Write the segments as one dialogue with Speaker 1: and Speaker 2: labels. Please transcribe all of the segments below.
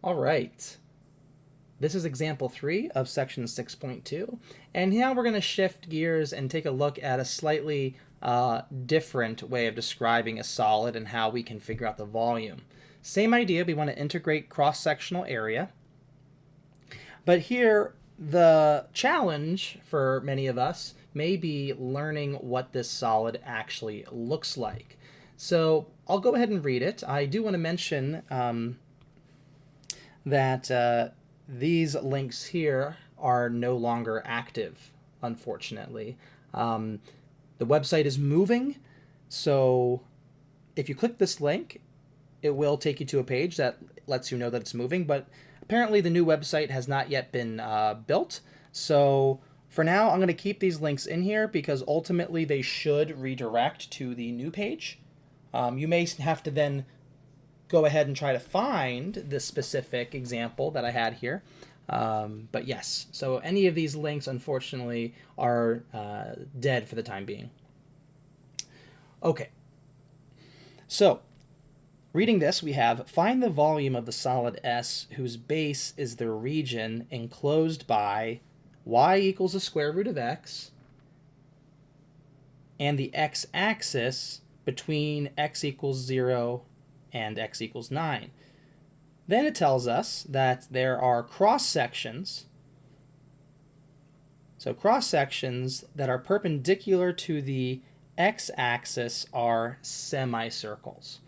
Speaker 1: All right. This is example 3 of section 6.2. And now we're going to shift gears and take a look at a slightly different way of describing a solid and how we can figure out the volume. Same idea, we want to integrate cross-sectional area. But here, the challenge for many of us may be learning what this solid actually looks like. So I'll go ahead and read it. I do want to mention that these links here are no longer active, unfortunately. The website is moving, so if you click this link, it will take you to a page that lets you know that it's moving, but apparently the new website has not yet been built. So for now, I'm going to keep these links in here because ultimately they should redirect to the new page. You may have to then go ahead and try to find this specific example that I had here. But yes, so any of these links, unfortunately, are dead for the time being. Okay, so reading this, we have, find the volume of the solid S whose base is the region enclosed by y equals the square root of x and the x-axis between x equals 0 and x equals 9. Then it tells us that there are cross-sections. So cross-sections that are perpendicular to the x-axis are semicircles.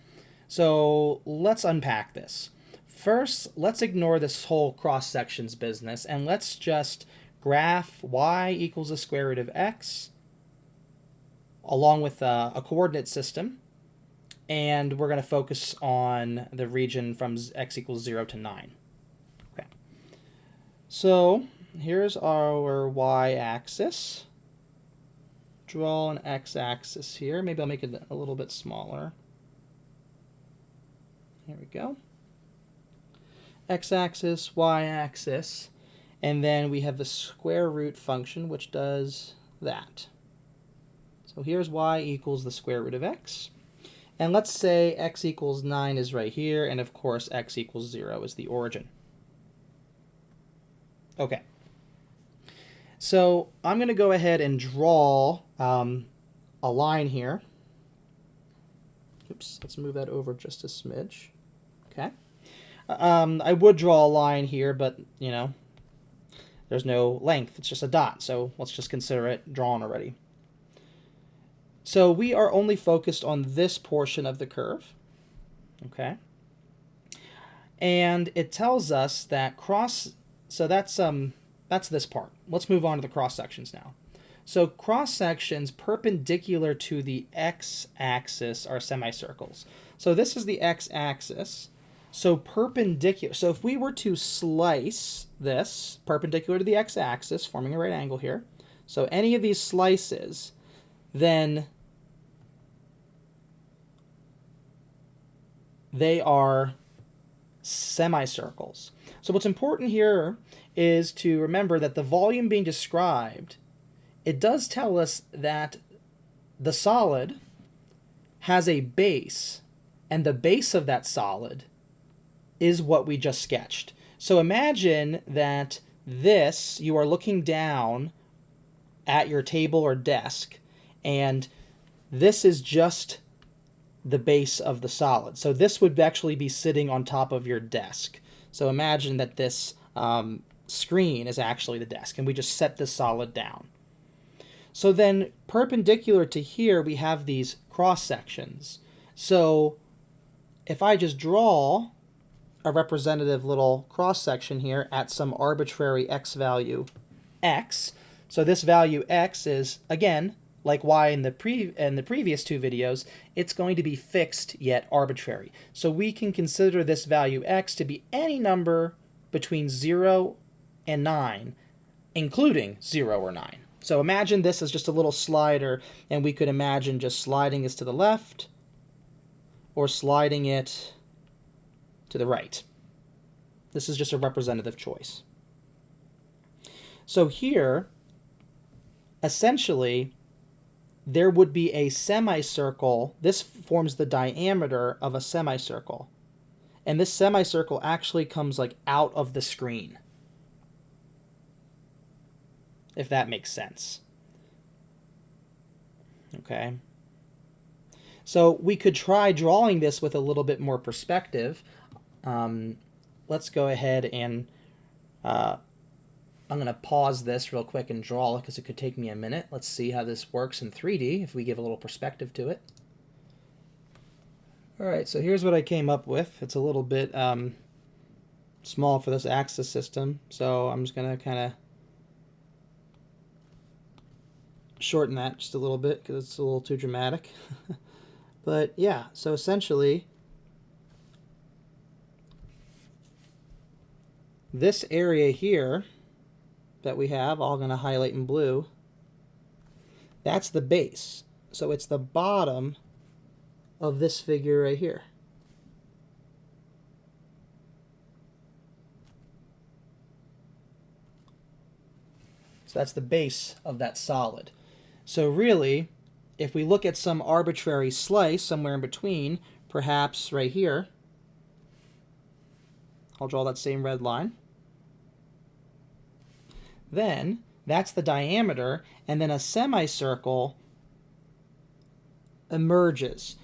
Speaker 1: So let's unpack this. First, let's ignore this whole cross-sections business and let's just graph y equals the square root of x along with a coordinate system. And we're going to focus on the region from x equals 0 to 9. Okay. So here's our y-axis. Draw an x-axis here. Maybe I'll make it a little bit smaller. There we go. X-axis, y-axis, and then we have the square root function, which does that. So here's y equals the square root of x. And let's say x equals 9 is right here, and of course x equals 0 is the origin. Okay. So I'm going to go ahead and draw a line here. Oops, let's move that over just a smidge. Okay. I would draw a line here, but, you know, there's no length. It's just a dot, so let's just consider it drawn already. So we are only focused on this portion of the curve, okay? And it tells us that so that's this part. Let's move on to the cross sections now. So cross sections perpendicular to the x-axis are semicircles. So this is the x-axis. So perpendicular. So if we were to slice this perpendicular to the x-axis, forming a right angle here. So any of these slices, then they are semicircles. So what's important here is to remember that the volume being described, it does tell us that the solid has a base, and the base of that solid is what we just sketched. So imagine that you are looking down at your table or desk, and this is just the base of the solid. So this would actually be sitting on top of your desk. So imagine that this screen is actually the desk, and we just set this solid down. So then perpendicular to here, we have these cross sections. So if I just draw a representative little cross section here at some arbitrary x value x, so this value x is, again, like y in the previous two videos, it's going to be fixed yet arbitrary. So we can consider this value x to be any number between 0 and 9, including 0 or 9. So imagine this as just a little slider, and we could imagine just sliding this to the left or sliding it to the right. This is just a representative choice. So here, essentially, there would be a semicircle. This forms the diameter of a semicircle. and this semicircle actually comes like out of the screen, if that makes sense. Okay. So we could try drawing this with a little bit more perspective. Let's go ahead and I'm going to pause this real quick and draw it because it could take me a minute. Let's see how this works in 3D if we give a little perspective to it. All right, so here's what I came up with. It's a little bit small for this axis system, so I'm just going to kind of shorten that just a little bit because it's a little too dramatic. But yeah, so essentially this area here that we have, all going to highlight in blue, that's the base. So it's the bottom of this figure right here. So that's the base of that solid. So really, if we look at some arbitrary slice somewhere in between, perhaps right here, I'll draw that same red line. Then that's the diameter, and then a semicircle emerges.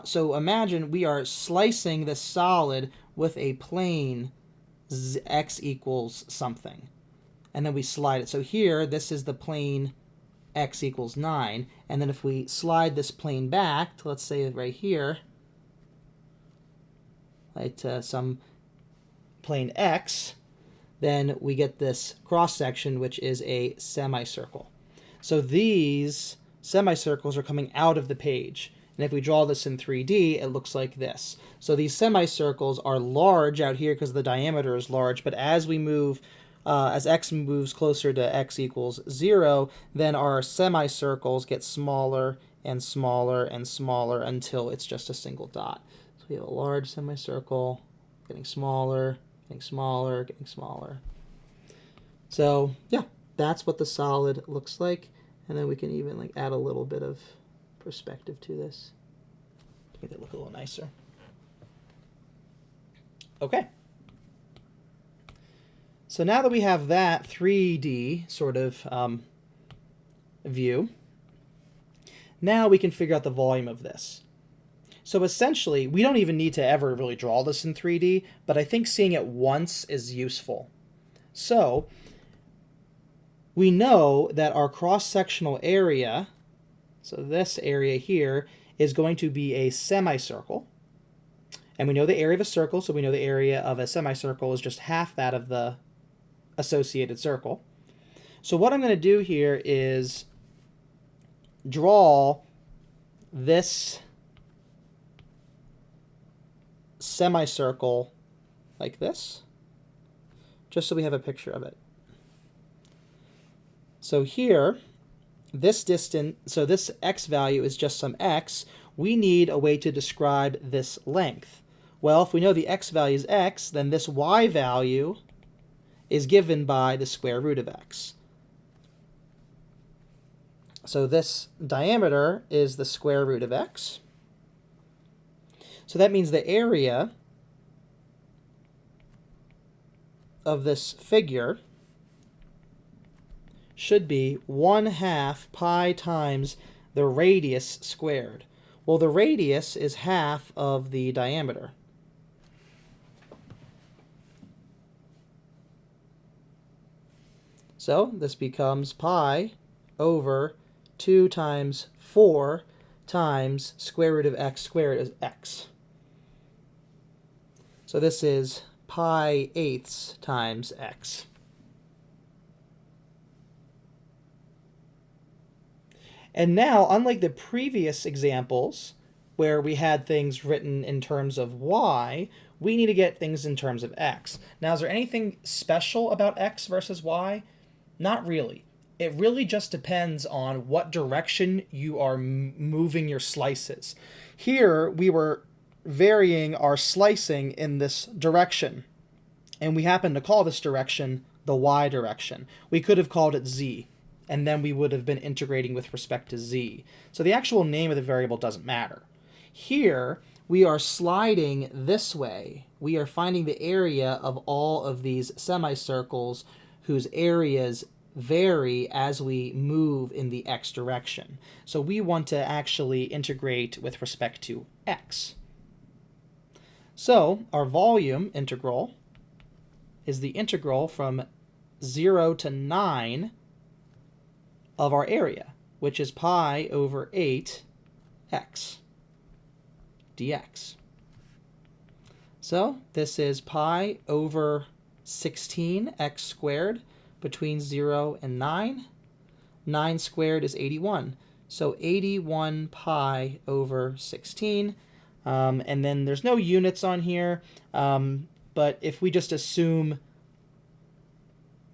Speaker 1: So imagine we are slicing the solid with a plane x equals something, and then we slide it. So here, this is the plane x equals 9, and then if we slide this plane back to, let's say right here, right, to some plane x, then we get this cross section, which is a semicircle. So these semicircles are coming out of the page. And if we draw this in 3D, it looks like this. So these semicircles are large out here because the diameter is large, but as we move, as x moves closer to x equals 0, then our semicircles get smaller and smaller and smaller until it's just a single dot. So we have a large semicircle getting smaller, getting smaller, getting smaller. So yeah, that's what the solid looks like. And then we can even like add a little bit of perspective to this to make it look a little nicer. Okay. So now that we have that 3D sort of view, now we can figure out the volume of this. So essentially, we don't even need to ever really draw this in 3D, but I think seeing it once is useful. So we know that our cross-sectional area, so this area here, is going to be a semicircle. And we know the area of a circle, so we know the area of a semicircle is just half that of the associated circle. So what I'm going to do here is draw this semicircle like this, just so we have a picture of it. So here, this distance, so this x value is just some x. We need a way to describe this length. Well, if we know the x value is x, then this y value is given by the square root of x. So this diameter is the square root of x. So that means the area of this figure should be 1/2 pi times the radius squared. Well, the radius is half of the diameter. So this becomes pi over 2 times 4 times square root of x squared is x. So this is pi eighths times x. And now, unlike the previous examples, where we had things written in terms of y, we need to get things in terms of x. Now, is there anything special about x versus y? Not really. It really just depends on what direction you are moving your slices. Here, we were varying our slicing in this direction, and we happen to call this direction the y direction. We could have called it z, and then we would have been integrating with respect to z. So the actual name of the variable doesn't matter. Here, we are sliding this way. We are finding the area of all of these semicircles whose areas vary as we move in the x direction. So we want to actually integrate with respect to x. So our volume integral is the integral from 0 to 9 of our area, which is pi over 8 x dx. So this is pi over 16 x squared between 0 and 9. 9 squared is 81. So 81 pi over 16. And then there's no units on here, but if we just assume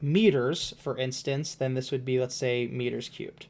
Speaker 1: meters, for instance, then this would be, let's say, meters cubed.